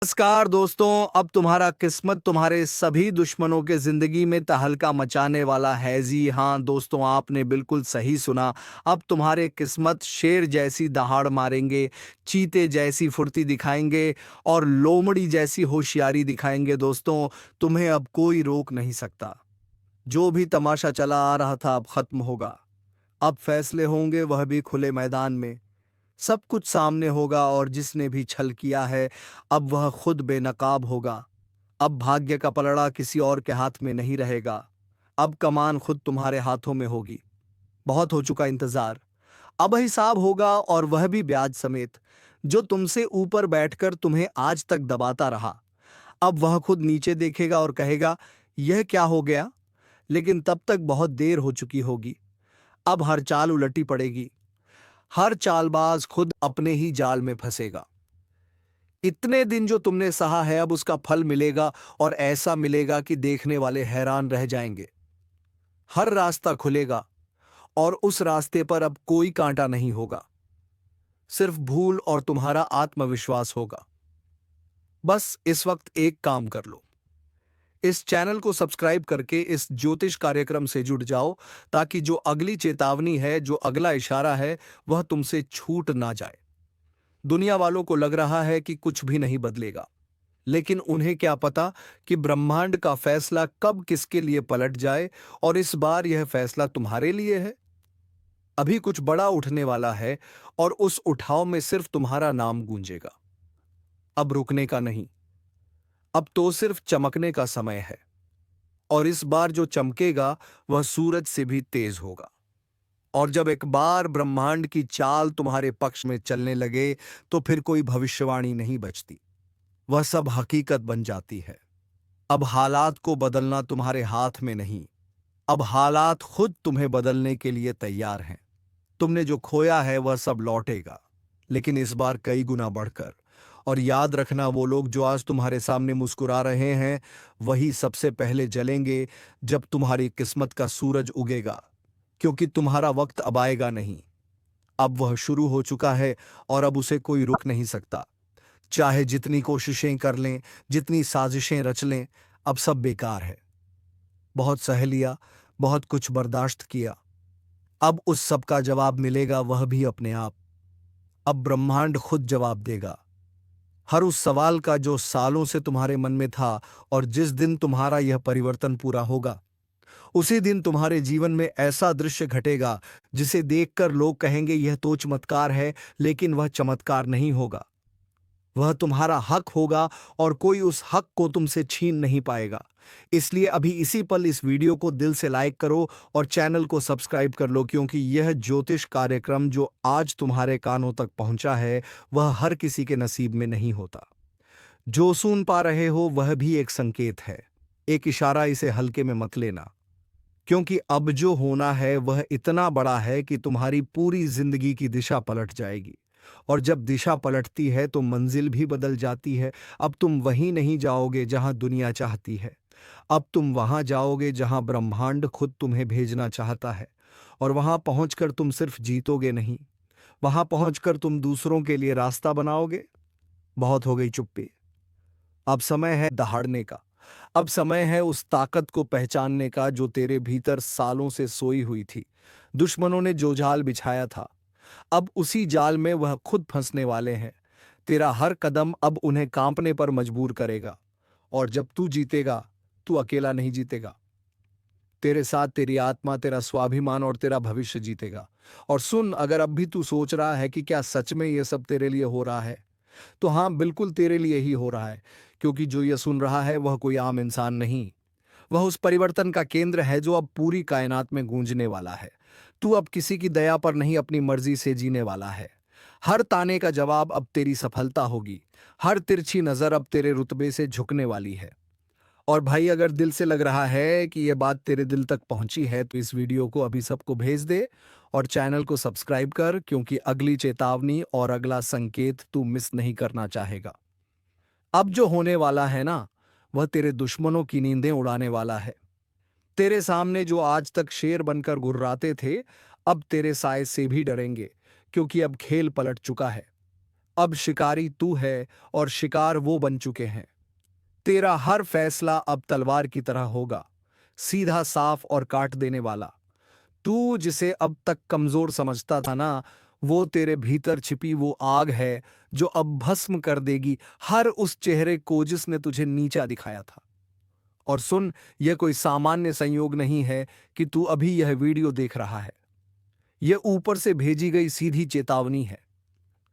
नमस्कार दोस्तों। अब तुम्हारा किस्मत तुम्हारे सभी दुश्मनों के जिंदगी में तहलका मचाने वाला है। जी हाँ दोस्तों, आपने बिल्कुल सही सुना। अब तुम्हारे किस्मत शेर जैसी दहाड़ मारेंगे, चीते जैसी फुर्ती दिखाएंगे और लोमड़ी जैसी होशियारी दिखाएंगे। दोस्तों, तुम्हें अब कोई रोक नहीं सकता। जो भी तमाशा चला आ रहा था अब खत्म होगा। अब फैसले होंगे, वह भी खुले मैदान में। सब कुछ सामने होगा और जिसने भी छल किया है अब वह खुद बेनकाब होगा। अब भाग्य का पलड़ा किसी और के हाथ में नहीं रहेगा। अब कमान खुद तुम्हारे हाथों में होगी। बहुत हो चुका इंतजार। अब हिसाब होगा, और वह भी ब्याज समेत। जो तुमसे ऊपर बैठकर तुम्हें आज तक दबाता रहा, अब वह खुद नीचे देखेगा और कहेगा, यह क्या हो गया। लेकिन तब तक बहुत देर हो चुकी होगी। अब हर चाल उलटी पड़ेगी। हर चालबाज खुद अपने ही जाल में फंसेगा। इतने दिन जो तुमने सहा है अब उसका फल मिलेगा, और ऐसा मिलेगा कि देखने वाले हैरान रह जाएंगे। हर रास्ता खुलेगा, और उस रास्ते पर अब कोई कांटा नहीं होगा। सिर्फ भूल और तुम्हारा आत्मविश्वास होगा। बस इस वक्त एक काम कर लो। इस चैनल को सब्सक्राइब करके इस ज्योतिष कार्यक्रम से जुड़ जाओ, ताकि जो अगली चेतावनी है, जो अगला इशारा है, वह तुमसे छूट ना जाए। दुनिया वालों को लग रहा है कि कुछ भी नहीं बदलेगा, लेकिन उन्हें क्या पता कि ब्रह्मांड का फैसला कब किसके लिए पलट जाए, और इस बार यह फैसला तुम्हारे लिए है। अभी कुछ बड़ा उठने वाला है, और उस उठाव में सिर्फ तुम्हारा नाम गूंजेगा। अब रुकने का नहीं, अब तो सिर्फ चमकने का समय है। और इस बार जो चमकेगा वह सूरज से भी तेज होगा। और जब एक बार ब्रह्मांड की चाल तुम्हारे पक्ष में चलने लगे, तो फिर कोई भविष्यवाणी नहीं बचती। वह सब हकीकत बन जाती है। अब हालात को बदलना तुम्हारे हाथ में नहीं, अब हालात खुद तुम्हें बदलने के लिए तैयार हैं। तुमने जो खोया है वह सब लौटेगा, लेकिन इस बार कई गुना बढ़कर। और याद रखना, वो लोग जो आज तुम्हारे सामने मुस्कुरा रहे हैं वही सबसे पहले जलेंगे जब तुम्हारी किस्मत का सूरज उगेगा। क्योंकि तुम्हारा वक्त अब आएगा नहीं, अब वह शुरू हो चुका है, और अब उसे कोई रोक नहीं सकता। चाहे जितनी कोशिशें कर लें, जितनी साजिशें रच लें, अब सब बेकार है। बहुत सह लिया, बहुत कुछ बर्दाश्त किया। अब उस सब का जवाब मिलेगा, वह भी अपने आप। अब ब्रह्मांड खुद जवाब देगा हर उस सवाल का जो सालों से तुम्हारे मन में था। और जिस दिन तुम्हारा यह परिवर्तन पूरा होगा, उसी दिन तुम्हारे जीवन में ऐसा दृश्य घटेगा जिसे देखकर लोग कहेंगे, यह तो चमत्कार है। लेकिन वह चमत्कार नहीं होगा, वह तुम्हारा हक होगा, और कोई उस हक को तुमसे छीन नहीं पाएगा। इसलिए अभी इसी पल इस वीडियो को दिल से लाइक करो और चैनल को सब्सक्राइब कर लो, क्योंकि यह ज्योतिष कार्यक्रम जो आज तुम्हारे कानों तक पहुंचा है वह हर किसी के नसीब में नहीं होता। जो सुन पा रहे हो वह भी एक संकेत है, एक इशारा। इसे हल्के में मत लेना, क्योंकि अब जो होना है वह इतना बड़ा है कि तुम्हारी पूरी जिंदगी की दिशा पलट जाएगी। और जब दिशा पलटती है तो मंजिल भी बदल जाती है। अब तुम वहीं नहीं जाओगे जहां दुनिया चाहती है, अब तुम वहां जाओगे जहां ब्रह्मांड खुद तुम्हें भेजना चाहता है। और वहां पहुंचकर तुम सिर्फ जीतोगे नहीं, वहां पहुंचकर तुम दूसरों के लिए रास्ता बनाओगे। बहुत हो गई चुप्पी, अब समय है दहाड़ने का। अब समय है उस ताकत को पहचानने का जो तेरे भीतर सालों से सोई हुई थी। दुश्मनों ने जो जाल बिछाया था, अब उसी जाल में वह खुद फंसने वाले हैं। तेरा हर कदम अब उन्हें कांपने पर मजबूर करेगा। और जब तू जीतेगा, तू अकेला नहीं जीतेगा। तेरे साथ तेरी आत्मा, तेरा स्वाभिमान और तेरा भविष्य जीतेगा। और सुन, अगर अब भी तू सोच रहा है कि क्या सच में ये सब तेरे लिए हो रहा है, तो हाँ, बिल्कुल तेरे लिए ही हो रहा है। क्योंकि जो ये सुन रहा है वह कोई आम इंसान नहीं, वह उस परिवर्तन का केंद्र है जो अब पूरी कायनात में गूंजने वाला है। तू अब किसी की दया पर नहीं, अपनी मर्जी से जीने वाला है। हर ताने का जवाब अब तेरी सफलता होगी। हर तिरछी नजर अब तेरे रुतबे से झुकने वाली है। और भाई, अगर दिल से लग रहा है कि यह बात तेरे दिल तक पहुंची है, तो इस वीडियो को अभी सबको भेज दे और चैनल को सब्सक्राइब कर, क्योंकि अगली चेतावनी और अगला संकेत तू मिस नहीं करना चाहेगा। अब जो होने वाला है ना, वह तेरे दुश्मनों की नींदें उड़ाने वाला है। तेरे सामने जो आज तक शेर बनकर गुर्राते थे, अब तेरे साय से भी डरेंगे, क्योंकि अब खेल पलट चुका है। अब शिकारी तू है और शिकार वो बन चुके हैं। तेरा हर फैसला अब तलवार की तरह होगा, सीधा, साफ और काट देने वाला। तू जिसे अब तक कमजोर समझता था ना, वो तेरे भीतर छिपी वो आग है जो अब भस्म कर देगी हर उस चेहरे को जिसने तुझे नीचा दिखाया था। और सुन, यह कोई सामान्य संयोग नहीं है कि तू अभी यह वीडियो देख रहा है। यह ऊपर से भेजी गई सीधी चेतावनी है,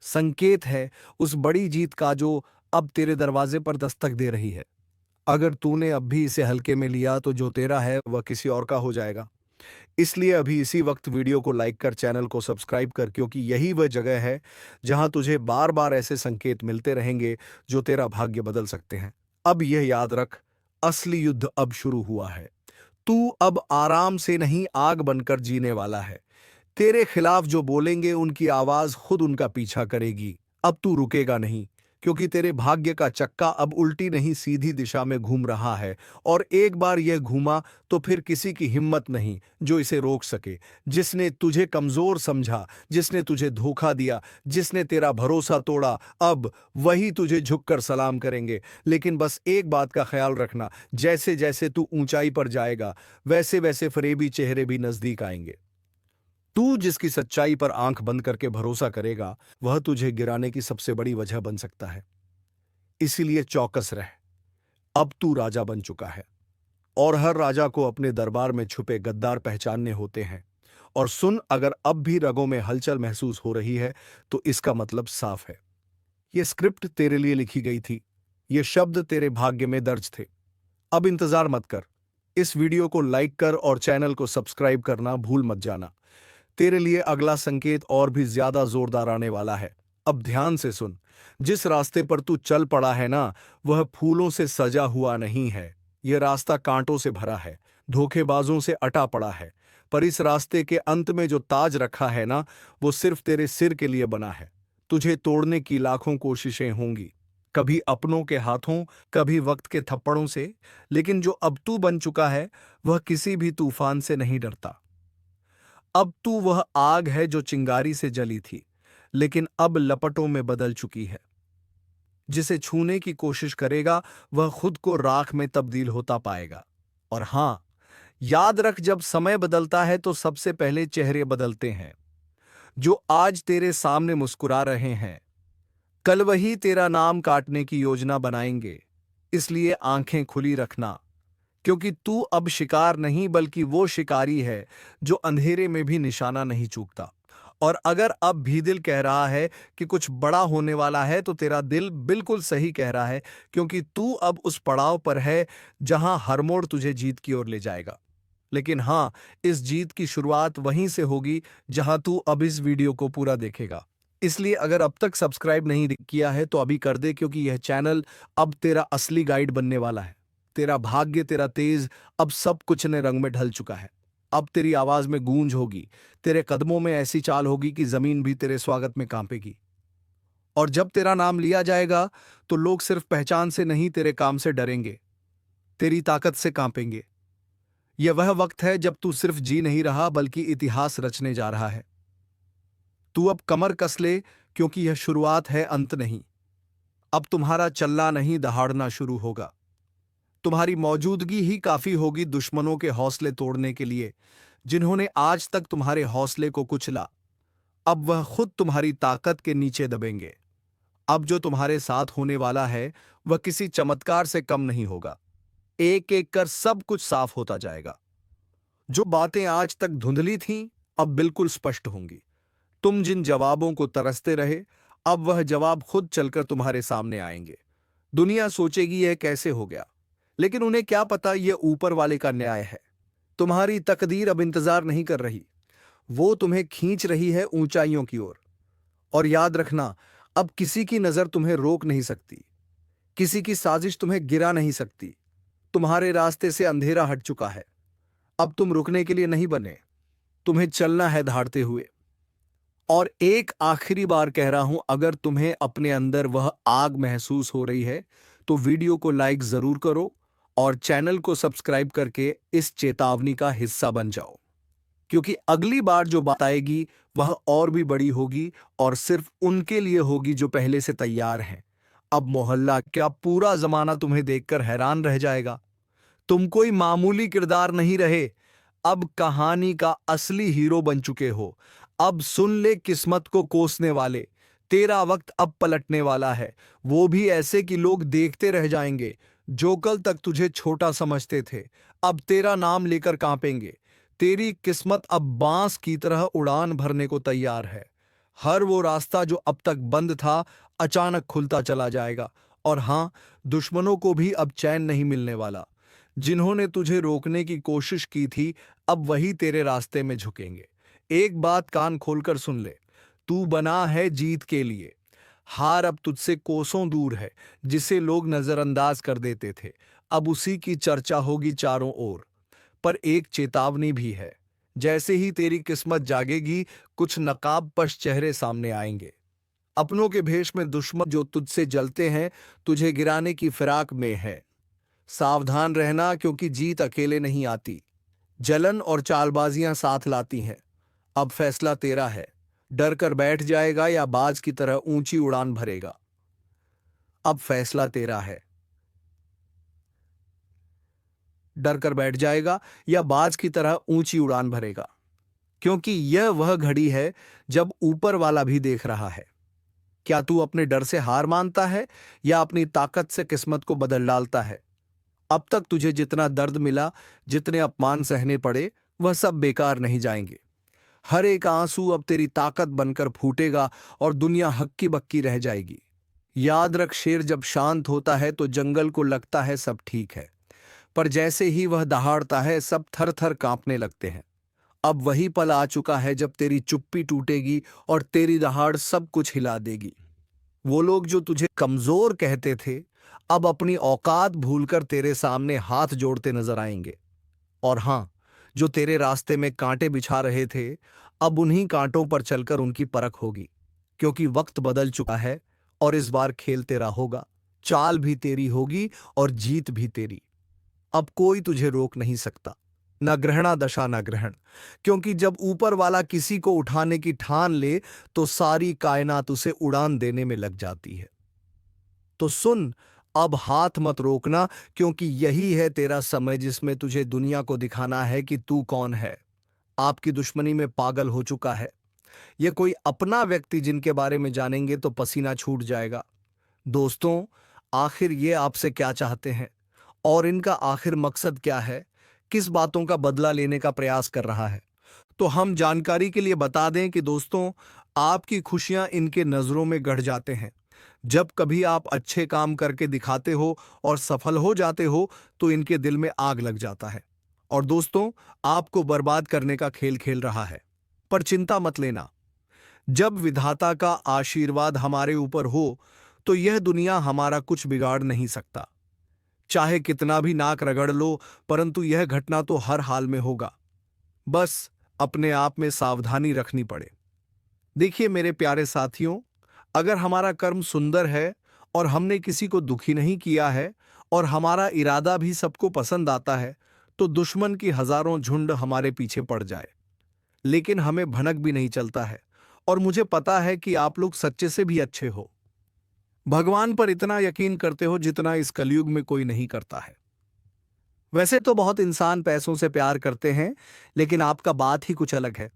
संकेत है उस बड़ी जीत का जो अब तेरे दरवाजे पर दस्तक दे रही है। अगर तूने अब भी इसे हल्के में लिया तो जो तेरा है वह किसी और का हो जाएगा। इसलिए अभी इसी वक्त वीडियो को लाइक कर, चैनल को सब्सक्राइब कर, क्योंकि यही वह जगह है जहां तुझे बार बार ऐसे संकेत मिलते रहेंगे जो तेरा भाग्य बदल सकते हैं। अब यह याद रख, असली युद्ध अब शुरू हुआ है। तू अब आराम से नहीं, आग बनकर जीने वाला है। तेरे खिलाफ जो बोलेंगे उनकी आवाज खुद उनका पीछा करेगी। अब तू रुकेगा नहीं, क्योंकि तेरे भाग्य का चक्का अब उल्टी नहीं सीधी दिशा में घूम रहा है। और एक बार यह घूमा तो फिर किसी की हिम्मत नहीं जो इसे रोक सके। जिसने तुझे कमजोर समझा, जिसने तुझे धोखा दिया, जिसने तेरा भरोसा तोड़ा, अब वही तुझे झुककर सलाम करेंगे। लेकिन बस एक बात का ख्याल रखना, जैसे जैसे तू ऊंचाई पर जाएगा वैसे वैसे फरेबी चेहरे भी नजदीक आएंगे। तू जिसकी सच्चाई पर आंख बंद करके भरोसा करेगा, वह तुझे गिराने की सबसे बड़ी वजह बन सकता है। इसीलिए चौकस रह। अब तू राजा बन चुका है, और हर राजा को अपने दरबार में छुपे गद्दार पहचानने होते हैं। और सुन, अगर अब भी रगों में हलचल महसूस हो रही है तो इसका मतलब साफ है। यह स्क्रिप्ट तेरे लिए लिखी गई थी, ये शब्द तेरे भाग्य में दर्ज थे। अब इंतजार मत कर, इस वीडियो को लाइक कर और चैनल को सब्सक्राइब करना भूल मत जाना। तेरे लिए अगला संकेत और भी ज्यादा जोरदार आने वाला है। अब ध्यान से सुन, जिस रास्ते पर तू चल पड़ा है ना, वह फूलों से सजा हुआ नहीं है। यह रास्ता कांटों से भरा है, धोखेबाजों से अटा पड़ा है। पर इस रास्ते के अंत में जो ताज रखा है ना, वो सिर्फ तेरे सिर के लिए बना है। तुझे तोड़ने की लाखों कोशिशें होंगी, कभी अपनों के हाथों, कभी वक्त के थप्पड़ों से, लेकिन जो अब तू बन चुका है वह किसी भी तूफान से नहीं डरता। अब तू वह आग है जो चिंगारी से जली थी, लेकिन अब लपटों में बदल चुकी है। जिसे छूने की कोशिश करेगा वह खुद को राख में तब्दील होता पाएगा। और हां, याद रख, जब समय बदलता है तो सबसे पहले चेहरे बदलते हैं। जो आज तेरे सामने मुस्कुरा रहे हैं, कल वही तेरा नाम काटने की योजना बनाएंगे। इसलिए आंखें खुली रखना, क्योंकि तू अब शिकार नहीं बल्कि वो शिकारी है जो अंधेरे में भी निशाना नहीं चूकता। और अगर अब भी दिल कह रहा है कि कुछ बड़ा होने वाला है, तो तेरा दिल बिल्कुल सही कह रहा है, क्योंकि तू अब उस पड़ाव पर है जहां हर मोड़ तुझे जीत की ओर ले जाएगा। लेकिन हां, इस जीत की शुरुआत वहीं से होगी जहां तू अब इस वीडियो को पूरा देखेगा। इसलिए अगर अब तक सब्सक्राइब नहीं किया है तो अभी कर दे, क्योंकि यह चैनल अब तेरा असली गाइड बनने वाला है। तेरा भाग्य, तेरा तेज अब सब कुछ नए रंग में ढल चुका है। अब तेरी आवाज में गूंज होगी, तेरे कदमों में ऐसी चाल होगी कि जमीन भी तेरे स्वागत में कांपेगी। और जब तेरा नाम लिया जाएगा तो लोग सिर्फ पहचान से नहीं, तेरे काम से डरेंगे, तेरी ताकत से कांपेंगे। यह वह वक्त है जब तू सिर्फ जी नहीं रहा बल्कि इतिहास रचने जा रहा है। तू अब कमर कस ले, क्योंकि यह शुरुआत है, अंत नहीं। अब तुम्हारा चलना नहीं, दहाड़ना शुरू होगा। तुम्हारी मौजूदगी ही काफी होगी दुश्मनों के हौसले तोड़ने के लिए, जिन्होंने आज तक तुम्हारे हौसले को कुचला। अब वह खुद तुम्हारी ताकत के नीचे दबेंगे। अब जो तुम्हारे साथ होने वाला है वह किसी चमत्कार से कम नहीं होगा। एक एक कर सब कुछ साफ होता जाएगा। जो बातें आज तक धुंधली थीं, अब बिल्कुल स्पष्ट होंगी। तुम जिन जवाबों को तरसते रहे, अब वह जवाब खुद चलकर तुम्हारे सामने आएंगे। दुनिया सोचेगी यह कैसे हो गया, लेकिन उन्हें क्या पता यह ऊपर वाले का न्याय है। तुम्हारी तकदीर अब इंतजार नहीं कर रही, वो तुम्हें खींच रही है ऊंचाइयों की ओर। और याद रखना, अब किसी की नजर तुम्हें रोक नहीं सकती, किसी की साजिश तुम्हें गिरा नहीं सकती। तुम्हारे रास्ते से अंधेरा हट चुका है। अब तुम रुकने के लिए नहीं बने, तुम्हें चलना है दहाड़ते हुए। और एक आखिरी बार कह रहा हूं, अगर तुम्हें अपने अंदर वह आग महसूस हो रही है तो वीडियो को लाइक जरूर करो और चैनल को सब्सक्राइब करके इस चेतावनी का हिस्सा बन जाओ। क्योंकि अगली बार जो बात आएगी वह और भी बड़ी होगी और सिर्फ उनके लिए होगी जो पहले से तैयार हैं। अब मोहल्ला क्या पूरा जमाना तुम्हें देखकर हैरान रह जाएगा। तुम कोई मामूली किरदार नहीं रहे, अब कहानी का असली हीरो बन चुके हो। अब सुन ले किस्मत को कोसने वाले, तेरा वक्त अब पलटने वाला है। वो भी ऐसे कि लोग देखते रह जाएंगे। जो कल तक तुझे छोटा समझते थे अब तेरा नाम लेकर कांपेंगे। तेरी किस्मत अब बांस की तरह उड़ान भरने को तैयार है। हर वो रास्ता जो अब तक बंद था अचानक खुलता चला जाएगा। और हां, दुश्मनों को भी अब चैन नहीं मिलने वाला। जिन्होंने तुझे रोकने की कोशिश की थी अब वही तेरे रास्ते में झुकेंगे। एक बात कान खोलकर सुन ले, तू बना है जीत के लिए। हार अब तुझसे कोसों दूर है। जिसे लोग नजरअंदाज कर देते थे अब उसी की चर्चा होगी चारों ओर। पर एक चेतावनी भी है, जैसे ही तेरी किस्मत जागेगी कुछ नकाबपोश चेहरे सामने आएंगे। अपनों के भेष में दुश्मन जो तुझसे जलते हैं, तुझे गिराने की फिराक में है। सावधान रहना, क्योंकि जीत अकेले नहीं आती, जलन और चालबाजियां साथ लाती हैं। अब फैसला तेरा है, डर कर बैठ जाएगा या बाज की तरह ऊंची उड़ान भरेगा। अब फैसला तेरा है, डर कर बैठ जाएगा या बाज की तरह ऊंची उड़ान भरेगा। क्योंकि यह वह घड़ी है जब ऊपर वाला भी देख रहा है। क्या तू अपने डर से हार मानता है या अपनी ताकत से किस्मत को बदल डालता है? अब तक तुझे जितना दर्द मिला, जितने अपमान सहने पड़े, वह सब बेकार नहीं जाएंगे। हर एक आंसू अब तेरी ताकत बनकर फूटेगा और दुनिया हक्की बक्की रह जाएगी। याद रख, शेर जब शांत होता है तो जंगल को लगता है सब ठीक है, पर जैसे ही वह दहाड़ता है सब थर थर कांपने लगते हैं। अब वही पल आ चुका है जब तेरी चुप्पी टूटेगी और तेरी दहाड़ सब कुछ हिला देगी। वो लोग जो तुझे कमजोर कहते थे अब अपनी औकात भूलकर तेरे सामने हाथ जोड़ते नजर आएंगे। और हां, जो तेरे रास्ते में कांटे बिछा रहे थे अब उन्हीं कांटों पर चलकर उनकी परख होगी। क्योंकि वक्त बदल चुका है और इस बार खेल तेरा होगा। चाल भी तेरी होगी और जीत भी तेरी। अब कोई तुझे रोक नहीं सकता, न ग्रहणा दशा न ग्रहण। क्योंकि जब ऊपर वाला किसी को उठाने की ठान ले तो सारी कायनात उसे उड़ान देने में लग जाती है। तो सुन, अब हाथ मत रोकना, क्योंकि यही है तेरा समय जिसमें तुझे दुनिया को दिखाना है कि तू कौन है। आपकी दुश्मनी में पागल हो चुका है। यह कोई अपना व्यक्ति जिनके बारे में जानेंगे तो पसीना छूट जाएगा। दोस्तों, आखिर ये आपसे क्या चाहते हैं और इनका आखिर मकसद क्या है? किस बातों का बदला लेने का प्रयास कर रहा है? तो हम जानकारी के लिए बता दें कि दोस्तों, आपकी खुशियां इनके नजरों में गढ़ जाते हैं। जब कभी आप अच्छे काम करके दिखाते हो और सफल हो जाते हो तो इनके दिल में आग लग जाता है और दोस्तों, आपको बर्बाद करने का खेल खेल रहा है। पर चिंता मत लेना, जब विधाता का आशीर्वाद हमारे ऊपर हो तो यह दुनिया हमारा कुछ बिगाड़ नहीं सकता। चाहे कितना भी नाक रगड़ लो, परंतु यह घटना तो हर हाल में होगा। बस अपने आप में सावधानी रखनी पड़े। देखिए मेरे प्यारे साथियों, अगर हमारा कर्म सुंदर है और हमने किसी को दुखी नहीं किया है और हमारा इरादा भी सबको पसंद आता है, तो दुश्मन की हजारों झुंड हमारे पीछे पड़ जाए, लेकिन हमें भनक भी नहीं चलता है। और मुझे पता है कि आप लोग सच्चे से भी अच्छे हो। भगवान पर इतना यकीन करते हो जितना इस कलयुग में कोई नहीं करता है। वैसे तो बहुत इंसान पैसों से प्यार करते हैं, लेकिन आपका बात ही कुछ अलग है।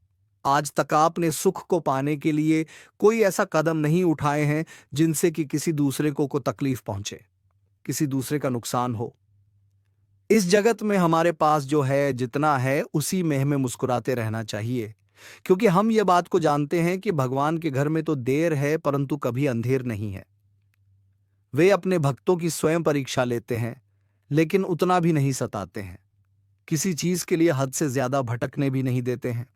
आज तक आपने सुख को पाने के लिए कोई ऐसा कदम नहीं उठाए हैं जिनसे कि किसी दूसरे को तकलीफ पहुंचे, किसी दूसरे का नुकसान हो। इस जगत में हमारे पास जो है, जितना है, उसी में हमें मुस्कुराते रहना चाहिए। क्योंकि हम ये बात को जानते हैं कि भगवान के घर में तो देर है परंतु कभी अंधेर नहीं है। वे अपने भक्तों की स्वयं परीक्षा लेते हैं, लेकिन उतना भी नहीं सताते हैं। किसी चीज के लिए हद से ज्यादा भटकने भी नहीं देते हैं।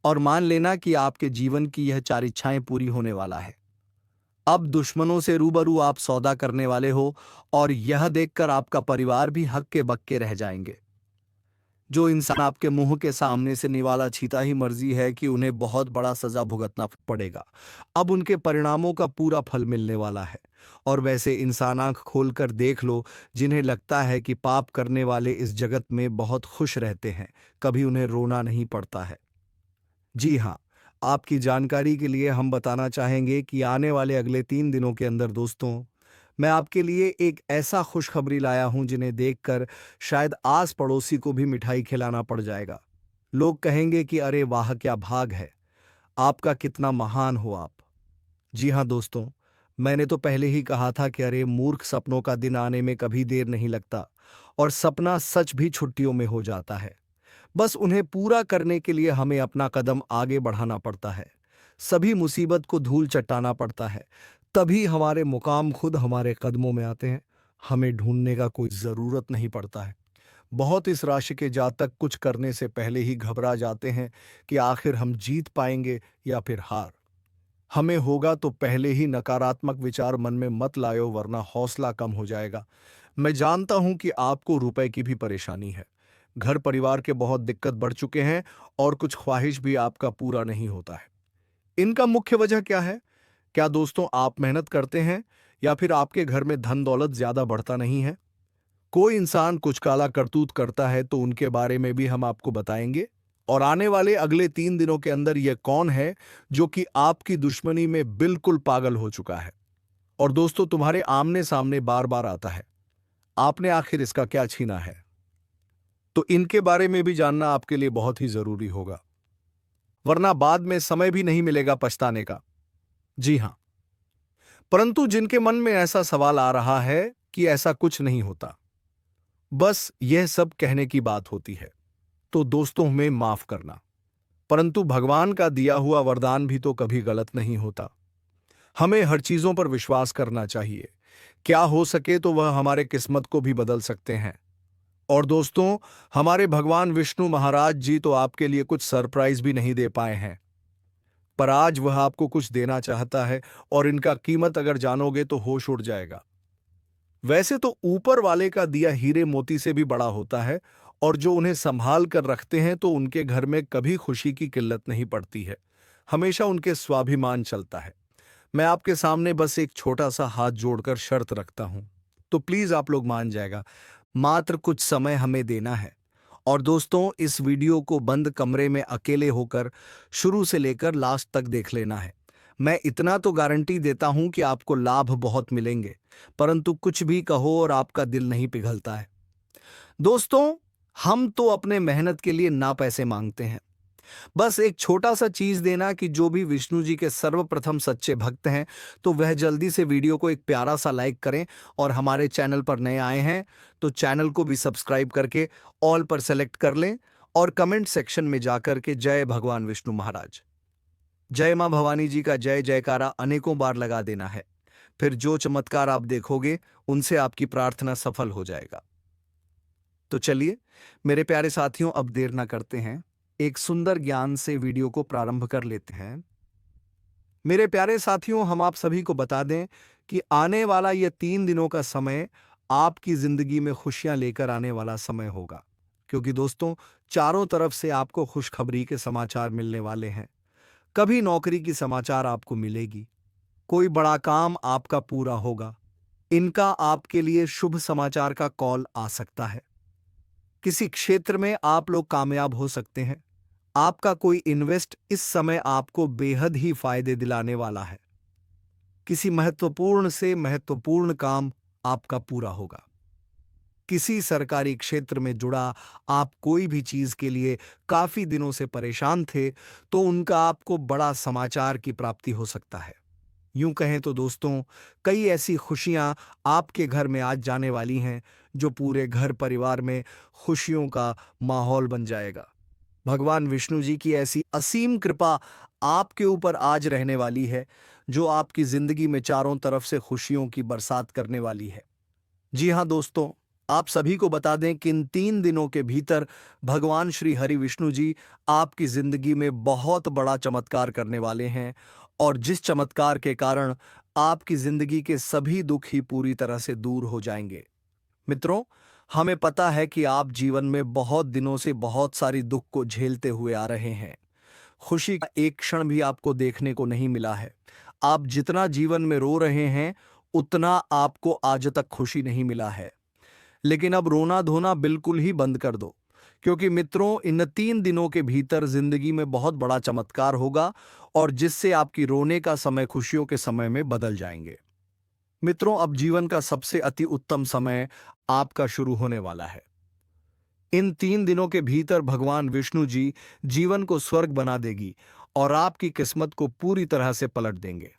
और मान लेना कि आपके जीवन की यह चार इच्छाएं पूरी होने वाला है। अब दुश्मनों से रूबरू आप सौदा करने वाले हो और यह देखकर आपका परिवार भी हक्के बक्के रह जाएंगे। जो इंसान आपके मुंह के सामने से निवाला छीता ही मर्जी है कि उन्हें बहुत बड़ा सजा भुगतना पड़ेगा। अब उनके परिणामों का पूरा फल मिलने वाला है। और वैसे इंसान आंख खोलकर देख लो, जिन्हें लगता है कि पाप करने वाले इस जगत में बहुत खुश रहते हैं, कभी उन्हें रोना नहीं पड़ता है। जी हाँ, आपकी जानकारी के लिए हम बताना चाहेंगे कि आने वाले अगले 3 दिनों के अंदर दोस्तों, मैं आपके लिए एक ऐसा खुशखबरी लाया हूँ जिन्हें देखकर शायद आस-पड़ोसी को भी मिठाई खिलाना पड़ जाएगा। लोग कहेंगे कि अरे वाह! क्या भाग है, आपका कितना महान हो आप। जी हाँ दोस्तों, मैंने तो पहले ही कहा था कि अरे मूर्ख सपनों का दिन आने में कभी देर नहीं लगता और सपना सच भी छुट्टियों में हो जाता है। बस उन्हें पूरा करने के लिए हमें अपना कदम आगे बढ़ाना पड़ता है। सभी मुसीबत को धूल चट्टाना पड़ता है। तभी हमारे मुकाम खुद हमारे कदमों में आते हैं। हमें ढूंढने का कोई ज़रूरत नहीं पड़ता है। बहुत इस राशि के जातक कुछ करने से पहले ही घबरा जाते हैं कि आखिर हम जीत पाएंगे या फिर हार। हमें होगा तो पहले ही नकारात्मक विचार मन में मत लायो वरना हौसला कम हो जाएगा। मैं जानता हूं कि आपको रुपए की भी परेशानी है। घर परिवार के बहुत दिक्कत बढ़ चुके हैं और कुछ ख्वाहिश भी आपका पूरा नहीं होता है। इनका मुख्य वजह क्या है? क्या दोस्तों आप मेहनत करते हैं या फिर आपके घर में धन दौलत ज्यादा बढ़ता नहीं है? कोई इंसान कुछ काला करतूत करता है तो उनके बारे में भी हम आपको बताएंगे। और आने वाले अगले 3 दिनों के अंदर यह कौन है जो कि आपकी दुश्मनी में बिल्कुल पागल हो चुका है और दोस्तों तुम्हारे आमने सामने बार बार आता है। आपने आखिर इसका क्या छीना है? तो इनके बारे में भी जानना आपके लिए बहुत ही जरूरी होगा, वरना बाद में समय भी नहीं मिलेगा पछताने का। जी हां, परंतु जिनके मन में ऐसा सवाल आ रहा है कि ऐसा कुछ नहीं होता, बस यह सब कहने की बात होती है, तो दोस्तों हमें माफ करना। परंतु भगवान का दिया हुआ वरदान भी तो कभी गलत नहीं होता। हमें हर चीजों पर विश्वास करना चाहिए। क्या हो सके तो वह हमारे किस्मत को भी बदल सकते हैं। और दोस्तों, हमारे भगवान विष्णु महाराज जी तो आपके लिए कुछ सरप्राइज भी नहीं दे पाए हैं, पर आज वह आपको कुछ देना चाहता है और इनका कीमत अगर जानोगे तो होश उड़ जाएगा। वैसे तो ऊपर वाले का दिया हीरे मोती से भी बड़ा होता है और जो उन्हें संभाल कर रखते हैं तो उनके घर में कभी खुशी की किल्लत नहीं पड़ती है। हमेशा उनके स्वाभिमान चलता है। मैं आपके सामने बस एक छोटा सा हाथ जोड़कर शर्त रखता हूं, तो प्लीज आप लोग मान जाएगा। मात्र कुछ समय हमें देना है। और दोस्तों, इस वीडियो को बंद कमरे में अकेले होकर शुरू से लेकर लास्ट तक देख लेना है। मैं इतना तो गारंटी देता हूं कि आपको लाभ बहुत मिलेंगे, परंतु कुछ भी कहो और आपका दिल नहीं पिघलता है। दोस्तों, हम तो अपने मेहनत के लिए ना पैसे मांगते हैं, बस एक छोटा सा चीज देना कि जो भी विष्णु जी के सर्वप्रथम सच्चे भक्त हैं तो वह जल्दी से वीडियो को एक प्यारा सा लाइक करें और हमारे चैनल पर नए आए हैं तो चैनल को भी सब्सक्राइब करके ऑल पर सेलेक्ट कर लें और कमेंट सेक्शन में जाकर के जय भगवान विष्णु महाराज, जय मां भवानी जी का जय जयकारा अनेकों बार लगा देना है। फिर जो चमत्कार आप देखोगे उनसे आपकी प्रार्थना सफल हो जाएगा। तो चलिए मेरे प्यारे साथियों, अब देर ना करते हैं, एक सुंदर ज्ञान से वीडियो को प्रारंभ कर लेते हैं। मेरे प्यारे साथियों, हम आप सभी को बता दें कि आने वाला ये 3 दिनों का समय आपकी जिंदगी में खुशियां लेकर आने वाला समय होगा, क्योंकि दोस्तों चारों तरफ से आपको खुशखबरी के समाचार मिलने वाले हैं। कभी नौकरी की समाचार आपको मिलेगी, कोई बड़ा काम आपका पूरा होगा, इनका आपके लिए शुभ समाचार का कॉल आ सकता है। किसी क्षेत्र में आप लोग कामयाब हो सकते हैं। आपका कोई इन्वेस्ट इस समय आपको बेहद ही फायदे दिलाने वाला है। किसी महत्वपूर्ण से महत्वपूर्ण काम आपका पूरा होगा। किसी सरकारी क्षेत्र में जुड़ा आप कोई भी चीज के लिए काफी दिनों से परेशान थे तो उनका आपको बड़ा समाचार की प्राप्ति हो सकता है। यूं कहें तो दोस्तों, कई ऐसी खुशियां आपके घर में आज जाने वाली हैं जो पूरे घर परिवार में खुशियों का माहौल बन जाएगा। भगवान विष्णु जी की ऐसी असीम कृपा आपके ऊपर आज रहने वाली है जो आपकी जिंदगी में चारों तरफ से खुशियों की बरसात करने वाली है। जी हां दोस्तों, आप सभी को बता दें कि इन 3 दिनों के भीतर भगवान श्री हरि विष्णु जी आपकी जिंदगी में बहुत बड़ा चमत्कार करने वाले हैं और जिस चमत्कार के कारण आपकी जिंदगी के सभी दुख ही पूरी तरह से दूर हो जाएंगे। मित्रों, हमें पता है कि आप जीवन में बहुत दिनों से बहुत सारी दुख को झेलते हुए आ रहे हैं। खुशी का एक क्षण भी आपको देखने को नहीं मिला है। आप जितना जीवन में रो रहे हैं उतना आपको आज तक खुशी नहीं मिला है। लेकिन अब रोना धोना बिल्कुल ही बंद कर दो, क्योंकि मित्रों, इन 3 दिनों के भीतर जिंदगी में बहुत बड़ा चमत्कार होगा और जिससे आपकी रोने का समय खुशियों के समय में बदल जाएंगे। मित्रों, अब जीवन का सबसे अति उत्तम समय आपका शुरू होने वाला है। इन 3 दिनों के भीतर भगवान विष्णु जी जीवन को स्वर्ग बना देगी और आपकी किस्मत को पूरी तरह से पलट देंगे।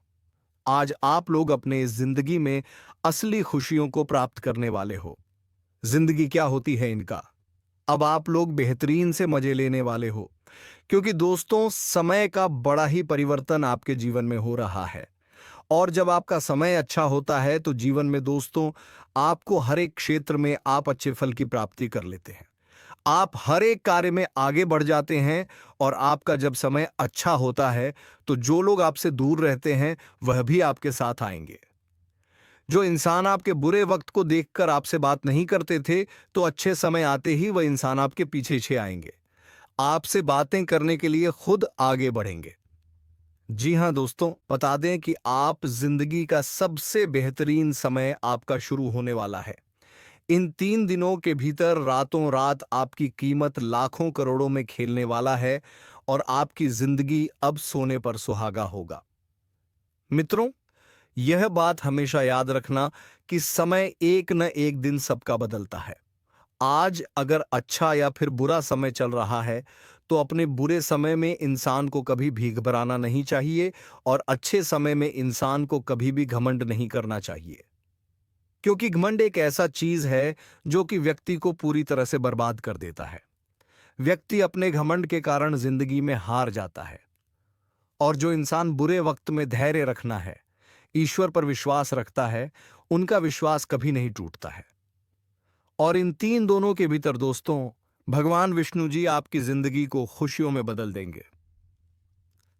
आज आप लोग अपने इस जिंदगी में असली खुशियों को प्राप्त करने वाले हो। जिंदगी क्या होती है इनका, अब आप लोग बेहतरीन से मजे लेने वाले हो, क्योंकि दोस्तों, समय का बड़ा ही परिवर्तन आपके जीवन में हो रहा है। और जब आपका समय अच्छा होता है तो जीवन में दोस्तों, आपको हर एक क्षेत्र में आप अच्छे फल की प्राप्ति कर लेते हैं। आप हर एक कार्य में आगे बढ़ जाते हैं और आपका जब समय अच्छा होता है तो जो लोग आपसे दूर रहते हैं वह भी आपके साथ आएंगे। जो इंसान आपके बुरे वक्त को देखकर आपसे बात नहीं करते थे, तो अच्छे समय आते ही वह इंसान आपके पीछे पीछे आएंगे, आपसे बातें करने के लिए खुद आगे बढ़ेंगे। जी हां दोस्तों, बता दें कि आप जिंदगी का सबसे बेहतरीन समय आपका शुरू होने वाला है। इन 3 दिनों के भीतर रातों रात आपकी कीमत लाखों करोड़ों में खेलने वाला है और आपकी जिंदगी अब सोने पर सुहागा होगा। मित्रों, यह बात हमेशा याद रखना कि समय एक न एक दिन सबका बदलता है। आज अगर अच्छा या फिर बुरा समय चल रहा है तो अपने बुरे समय में इंसान को कभी भी घबराना नहीं चाहिए और अच्छे समय में इंसान को कभी भी घमंड नहीं करना चाहिए, क्योंकि घमंड एक ऐसा चीज है जो कि व्यक्ति को पूरी तरह से बर्बाद कर देता है। व्यक्ति अपने घमंड के कारण जिंदगी में हार जाता है। और जो इंसान बुरे वक्त में धैर्य रखना है, ईश्वर पर विश्वास रखता है, उनका विश्वास कभी नहीं टूटता है। और इन 3 दोनों के भीतर दोस्तों, भगवान विष्णु जी आपकी जिंदगी को खुशियों में बदल देंगे।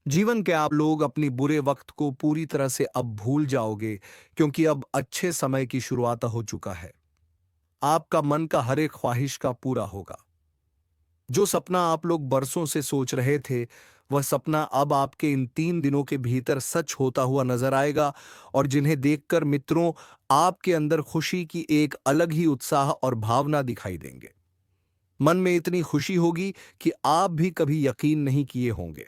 जीवन के आप लोग अपनी बुरे वक्त को पूरी तरह से अब भूल जाओगे, क्योंकि अब अच्छे समय की शुरुआत हो चुका है। आपका मन का हर एक ख्वाहिश का पूरा होगा। जो सपना आप लोग बरसों से सोच रहे थे, वह सपना अब आपके इन 3 दिनों के भीतर सच होता हुआ नजर आएगा और जिन्हें देखकर मित्रों, आपके अंदर खुशी की एक अलग ही उत्साह और भावना दिखाई देंगे। मन में इतनी खुशी होगी कि आप भी कभी यकीन नहीं किए होंगे।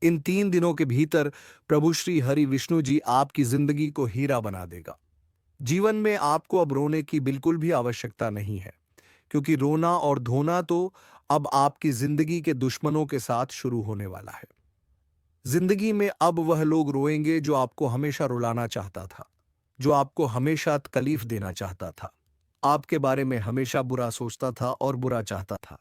इन 3 दिनों के भीतर प्रभु श्री हरि विष्णु जी आपकी जिंदगी को हीरा बना देगा। जीवन में आपको अब रोने की बिल्कुल भी आवश्यकता नहीं है, क्योंकि रोना और धोना तो अब आपकी जिंदगी के दुश्मनों के साथ शुरू होने वाला है। जिंदगी में अब वह लोग रोएंगे जो आपको हमेशा रुलाना चाहता था, जो आपको हमेशा तकलीफ देना चाहता था, आपके बारे में हमेशा बुरा सोचता था और बुरा चाहता था।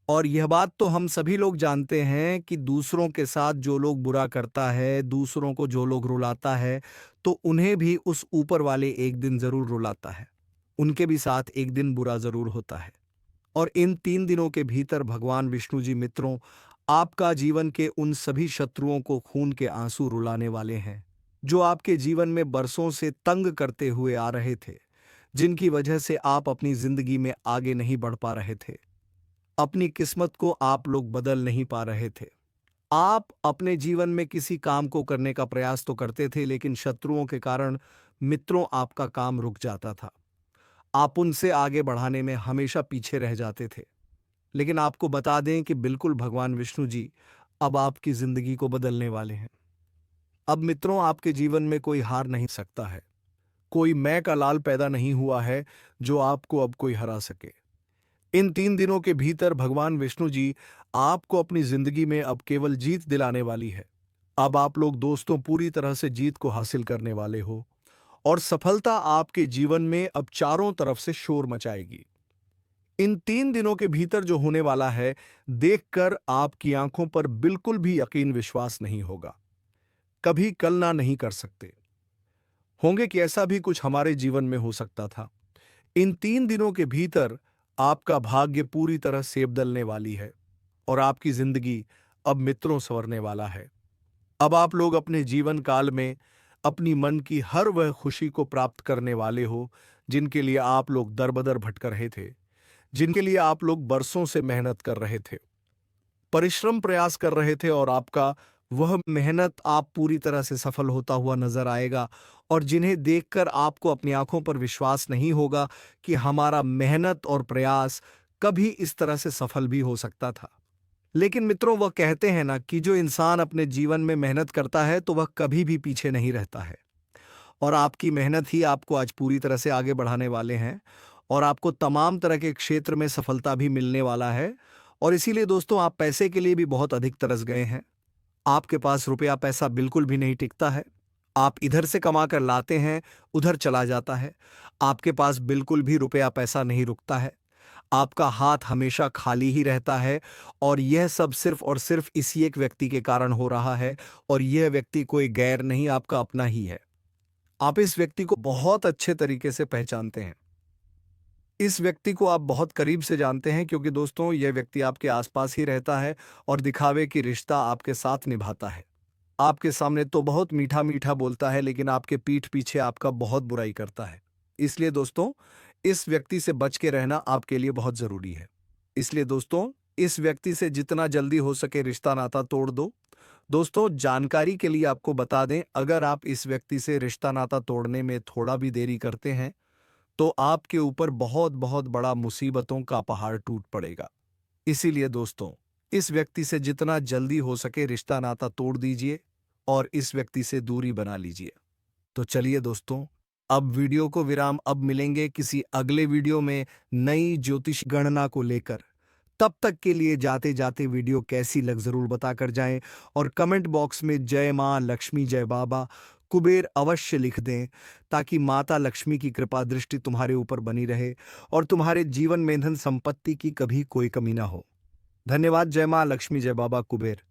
और यह बात तो हम सभी लोग जानते हैं कि दूसरों के साथ जो लोग बुरा करता है, दूसरों को जो लोग रुलाता है, तो उन्हें भी उस ऊपर वाले एक दिन जरूर रुलाता है। उनके भी साथ एक दिन बुरा जरूर होता है। और इन 3 दिनों के भीतर भगवान विष्णु जी मित्रों, आपका जीवन के उन सभी शत्रुओं को खून के आंसू रुलाने वाले हैं, जो आपके जीवन में बरसों से तंग करते हुए आ रहे थे, जिनकी वजह से आप अपनी जिंदगी में आगे नहीं बढ़ पा रहे थे। अपनी किस्मत को आप लोग बदल नहीं पा रहे थे। आप अपने जीवन में किसी काम को करने का प्रयास तो करते थे, लेकिन शत्रुओं के कारण मित्रों आपका काम रुक जाता था। आप उनसे आगे बढ़ाने में हमेशा पीछे रह जाते थे। लेकिन आपको बता दें कि बिल्कुल भगवान विष्णु जी अब आपकी जिंदगी को बदलने वाले हैं। अब मित्रों, आपके जीवन में कोई हार नहीं सकता है। कोई मैं का लाल पैदा नहीं हुआ है जो आपको अब कोई हरा सके। इन 3 दिनों के भीतर भगवान विष्णु जी आपको अपनी जिंदगी में अब केवल जीत दिलाने वाली है। अब आप लोग दोस्तों पूरी तरह से जीत को हासिल करने वाले हो और सफलता आपके जीवन में अब चारों तरफ से शोर मचाएगी। इन 3 दिनों के भीतर जो होने वाला है, देखकर आपकी आंखों पर बिल्कुल भी यकीन विश्वास नहीं होगा। कभी कल्पना नहीं कर सकते होंगे कि ऐसा भी कुछ हमारे जीवन में हो सकता था। इन 3 दिनों के भीतर आपका भाग्य पूरी तरह से बदलने वाली है और आपकी जिंदगी अब मित्रों संवरने वाला है। अब आप लोग अपने जीवन काल में अपनी मन की हर वह खुशी को प्राप्त करने वाले हो, जिनके लिए आप लोग दर-बदर भटक रहे थे, जिनके लिए आप लोग बरसों से मेहनत कर रहे थे, परिश्रम प्रयास कर रहे थे और आपका वह मेहनत आप पूरी तरह से सफल होता हुआ नजर आएगा और जिन्हें देखकर आपको अपनी आंखों पर विश्वास नहीं होगा कि हमारा मेहनत और प्रयास कभी इस तरह से सफल भी हो सकता था। लेकिन मित्रों, वह कहते हैं ना कि जो इंसान अपने जीवन में मेहनत करता है तो वह कभी भी पीछे नहीं रहता है। और आपकी मेहनत ही आपको आज पूरी तरह से आगे बढ़ाने वाले हैं और आपको तमाम तरह के क्षेत्र में सफलता भी मिलने वाला है। और इसीलिए दोस्तों, आप पैसे के लिए भी बहुत अधिक तरस गए हैं। आपके पास रुपया पैसा बिल्कुल भी नहीं टिकता है। आप इधर से कमा कर लाते हैं, उधर चला जाता है। आपके पास बिल्कुल भी रुपया पैसा नहीं रुकता है। आपका हाथ हमेशा खाली ही रहता है। और यह सब सिर्फ और सिर्फ इसी एक व्यक्ति के कारण हो रहा है। और यह व्यक्ति कोई गैर नहीं, आपका अपना ही है। आप इस व्यक्ति को बहुत अच्छे तरीके से पहचानते हैं। इस व्यक्ति को आप बहुत करीब से जानते हैं, क्योंकि दोस्तों, यह व्यक्ति आपके आसपास ही रहता है और दिखावे की रिश्ता आपके साथ निभाता है। आपके सामने तो बहुत मीठा मीठा बोलता है, लेकिन आपके पीठ पीछे आपका बहुत बुराई करता है। इसलिए दोस्तों, इस व्यक्ति से बच के रहना आपके लिए बहुत जरूरी है। इसलिए दोस्तों, इस व्यक्ति से जितना जल्दी हो सके रिश्ता नाता तोड़ दो। दोस्तों, जानकारी के लिए आपको बता दें, अगर आप इस व्यक्ति से रिश्ता नाता तोड़ने में थोड़ा भी देरी करते हैं तो आपके ऊपर बहुत बहुत बड़ा मुसीबतों का पहाड़ टूट पड़ेगा। इसीलिए दोस्तों, इस व्यक्ति से जितना जल्दी हो सके रिश्ता नाता तोड़ दीजिए और इस व्यक्ति से दूरी बना लीजिए। तो चलिए दोस्तों, अब वीडियो को विराम। अब मिलेंगे किसी अगले वीडियो में नई ज्योतिष गणना को लेकर। तब तक के लिए जाते जाते वीडियो कैसी लग जरूर बताकर जाएं और कमेंट बॉक्स में जय मां लक्ष्मी जय बाबा कुबेर अवश्य लिख दें, ताकि माता लक्ष्मी की कृपा दृष्टि तुम्हारे ऊपर बनी रहे और तुम्हारे जीवन में धन संपत्ति की कभी कोई कमी ना हो। धन्यवाद। जय मां लक्ष्मी जय बाबा कुबेर।